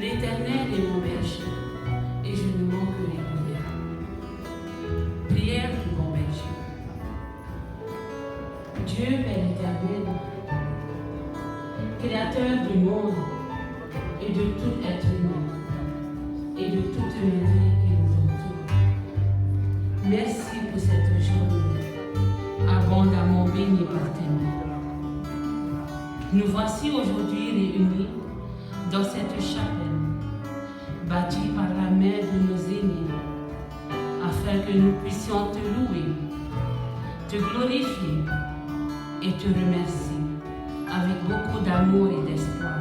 L'Éternel est mon berger, et je ne manquerai rien. Prière du bon berger. Dieu, Père éternel, Créateur du monde et de tout être humain et de toute l'univers qui nous entoure, merci pour cette journée abondamment bénie par tes mains. Nous voici aujourd'hui réunis dans cette chapelle, bâtie par la main de nos aînés, afin que nous puissions te louer, te glorifier et te remercier avec beaucoup d'amour et d'espoir.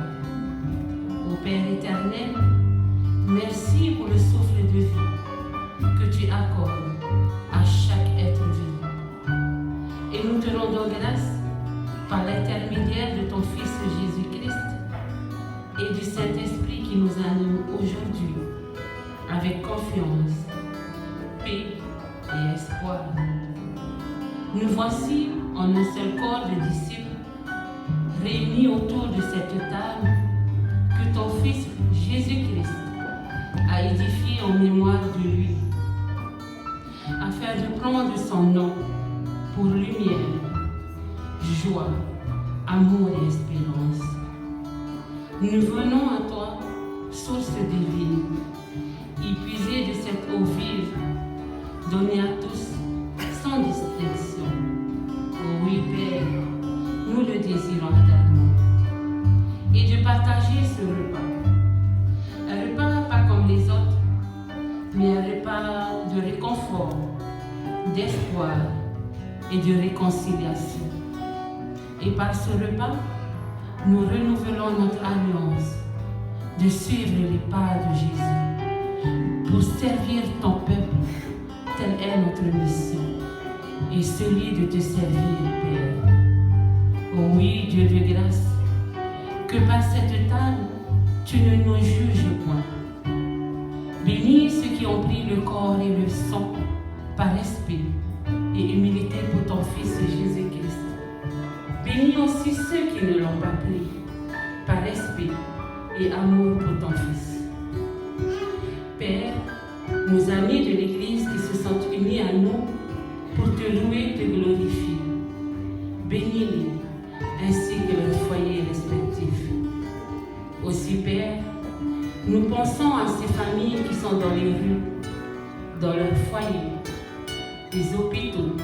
Ô Père éternel, merci pour le souffle de vie que tu accordes à chaque être vivant. Et nous te rendons grâce par l'intermédiaire de ton Fils Jésus-Christ et du Saint-Esprit qui nous anime aujourd'hui avec confiance, paix et espoir. Nous voici en un seul corps de disciples réunis autour de cette table que ton Fils Jésus-Christ a édifiée en mémoire de lui, afin de prendre son nom pour lumière, joie, amour et espérance. Nous venons à toi, source divine, y puiser de cette eau vive, donnée à tous, sans distinction. Oh oui, Père, nous le désirons ardemment. Et de partager ce repas. Un repas pas comme les autres, mais un repas de réconfort, d'espoir et de réconciliation. Et par ce repas, nous renouvelons notre alliance de suivre les pas de Jésus pour servir ton peuple. Telle est notre mission et celui de te servir, Père. Oh oui, Dieu de grâce, que par cette table, tu ne nous juges point. Bénis ceux qui ont pris le corps et le sang par respect et humilité pour ton Fils Jésus-Christ. Bénis aussi ceux qui ne l'ont pas pris par respect et amour pour ton Fils. Père, nos amis de l'Église qui se sont unis à nous pour te louer et te glorifier, bénis-les ainsi que leurs foyers respectifs. Aussi, Père, nous pensons à ces familles qui sont dans les rues, dans leurs foyers, les hôpitaux,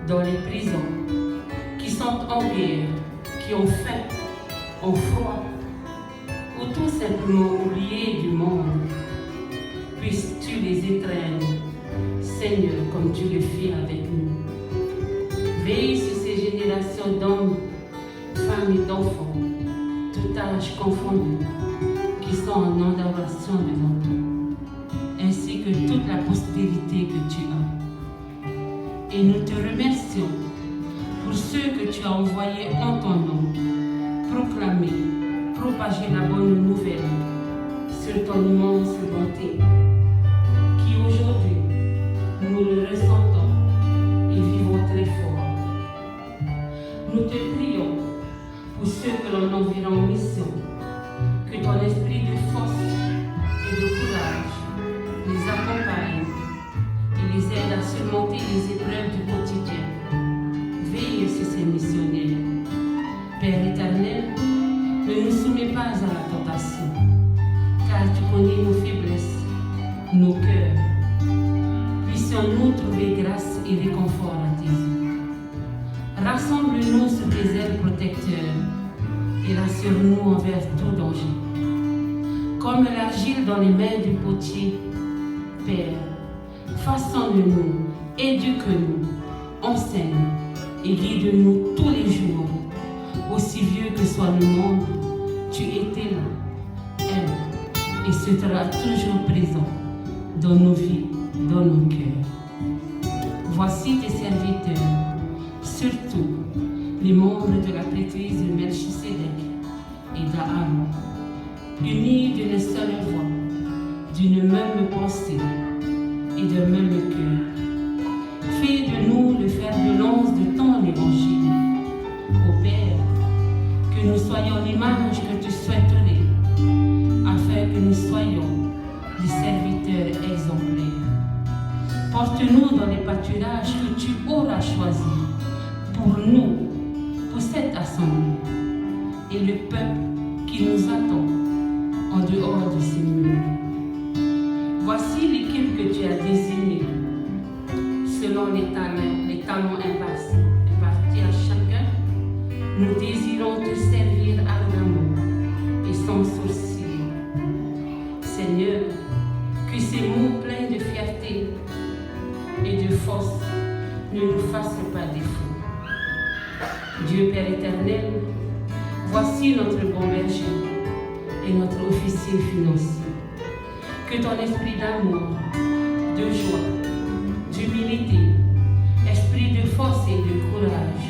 dans les prisons, qui sont en guerre, qui ont faim, ont froid, ou tout simplement oubliés du monde. Puisses-tu les étreindre, Seigneur, comme tu le fais avec nous. Veille sur ces générations d'hommes, femmes et d'enfants, tout âge confondu, qui sont en adoration devant toi, ainsi que toute la postérité que tu as. Et nous te remercions pour ceux que tu as envoyés en ton nom, proclamer, propager la bonne nouvelle sur ton immense bonté, qui aujourd'hui, nous le ressentons et vivons très fort. Nous te prions pour ceux que l'on enverra en mission, que ton esprit de force et de courage les accompagne et les aide à surmonter les épreuves du quotidien. Veille sur ces missionnaires. Père éternel, ne nous soumets pas à la tentation, car tu connais nos faiblesses, nos cœurs. Puissions-nous trouver grâce et réconfort à tes yeux. Rassemble-nous sous tes ailes protecteurs et rassure-nous envers tout danger. Comme l'argile dans les mains du potier, Père, façonne-nous, éduque-nous, enseigne et guide-nous tous les jours. Aussi vieux que soit le monde, tu étais là, aime et seras toujours présent dans nos vies, dans nos cœurs. Voici tes serviteurs, surtout les membres de la prêtrise de Melchisédek et d'Aaron, unis d'une seule voix, d'une même pensée et d'un même cœur. Fais de nous le fer de lance de ton évangile. Ô Père, que nous soyons l'image que tu souhaiterais, afin que nous soyons des serviteurs exemplaires. Porte-nous dans les pâturages que tu auras choisis pour nous, pour cette assemblée et le peuple qui nous attend en dehors de ces murs. Voici l'équipe que tu as désignée selon les talents impartis à chacun. Nous désirons te servir ardemment et sans sourcil. Seigneur, que ces mots pleins de fierté et de force ne nous fassent pas défaut. Dieu Père éternel, voici notre bon berger et notre officier financier. Que ton esprit d'amour, de joie, d'humilité, esprit de force et de courage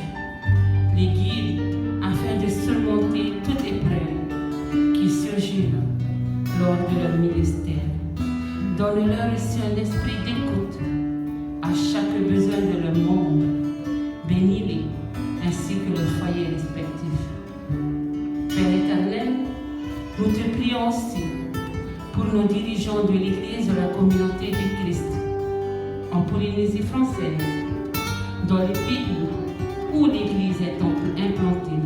les guide afin de surmonter toute épreuve qui surgira lors de leur ministère. Donne-leur aussi un esprit d'écoute à chaque besoin de leur monde. Bénis-les ainsi que leurs foyers respectifs. Père éternel, nous te prions aussi pour nos dirigeants de l'Église de la communauté de Christ en Polynésie française, dans les pays où l'Église est implantée,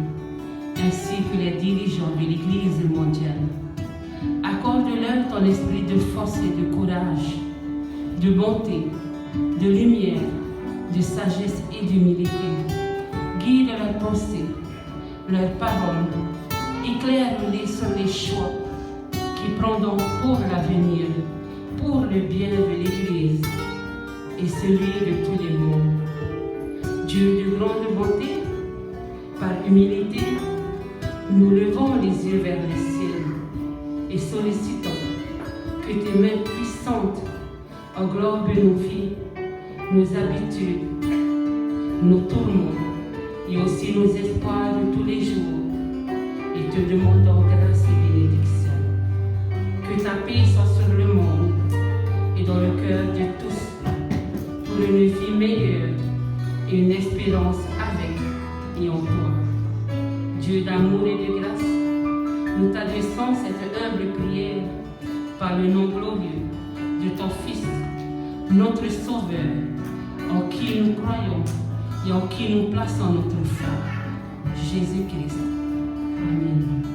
ainsi que les dirigeants de l'Église mondiale. Accorde-leur ton esprit de force et de courage, de bonté, de lumière, de sagesse et d'humilité. Guide leurs pensées, leurs paroles, éclaire-les sur les choix qu'ils prendront pour l'avenir, pour le bien de l'Église et celui de tous les mondes. Dieu de grande bonté, par humilité, nous levons les yeux vers le ciel et sollicitons que tes mains puissantes englobent nos vies, nos habitudes, nos tourments et aussi nos espoirs de tous les jours, et te demandons grâce et bénédiction. Que ta paix soit sur le monde et dans le cœur de tous, pour une vie meilleure et une espérance avec et en toi. Dieu d'amour et de grâce, nous t'adressons cette humble prière par le nom glorieux de ton Fils, notre Sauveur, en qui nous croyons et en qui nous plaçons notre foi, Jésus-Christ. Amen.